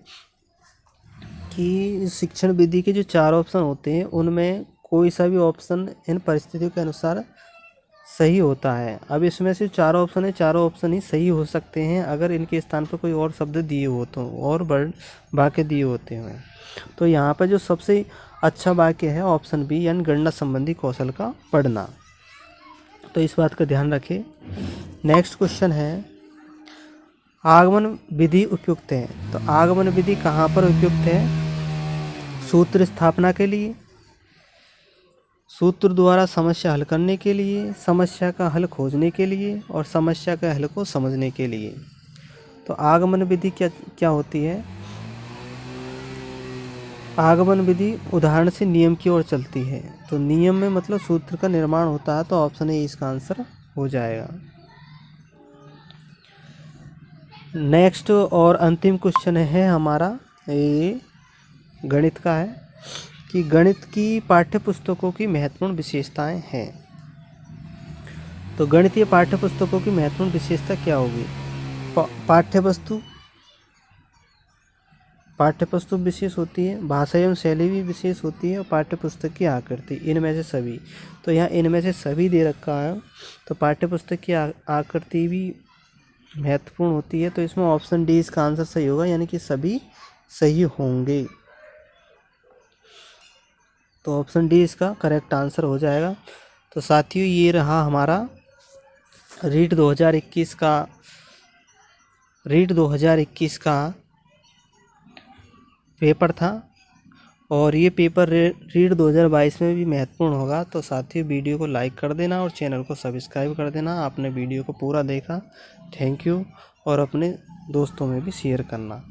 कि शिक्षण विधि के जो 4 ऑप्शन होते हैं उनमें कोई सा भी ऑप्शन इन परिस्थितियों के अनुसार सही होता है। अब इसमें से 4 ऑप्शन है, चारों ऑप्शन ही सही हो सकते हैं अगर इनके स्थान पर कोई और शब्द दिए हो तो, और वर्ड वाक्य दिए होते हैं। तो यहाँ पर जो सबसे अच्छा वाक्य है ऑप्शन बी, यानी गणना संबंधी कौशल का पढ़ना। तो इस बात का ध्यान रखें। नेक्स्ट क्वेश्चन है, आगमन विधि उपयुक्त है। तो आगमन विधि कहाँ पर उपयुक्त है? सूत्र स्थापना के लिए, सूत्र द्वारा समस्या हल करने के लिए, समस्या का हल खोजने के लिए, और समस्या के हल को समझने के लिए। तो आगमन विधि क्या होती है? आगमन विधि उदाहरण से नियम की ओर चलती है। तो नियम में मतलब सूत्र का निर्माण होता है, तो ऑप्शन ए इसका आंसर हो जाएगा। नेक्स्ट और अंतिम क्वेश्चन है हमारा, ये गणित का है कि गणित की पाठ्य पुस्तकों की महत्वपूर्ण विशेषताएं हैं। तो गणितीय पाठ्य पुस्तकों की महत्वपूर्ण विशेषता क्या होगी? पाठ्यपुस्तक विशेष होती है, भाषा एवं शैली भी विशेष होती है, और पाठ्यपुस्तक की आकृति, इनमें से सभी। तो यहाँ इनमें से सभी दे रखा है, तो पाठ्यपुस्तक की आकृति भी महत्वपूर्ण होती है। तो इसमें ऑप्शन डी इसका आंसर सही होगा, यानी कि सभी सही होंगे। तो ऑप्शन डी इसका करेक्ट आंसर हो जाएगा। तो साथियों ये रहा हमारा रीट 2021 का पेपर था, और ये पेपर रीट 2022 में भी महत्वपूर्ण होगा। तो साथियों वीडियो को लाइक कर देना और चैनल को सब्सक्राइब कर देना। आपने वीडियो को पूरा देखा, थैंक यू, और अपने दोस्तों में भी शेयर करना।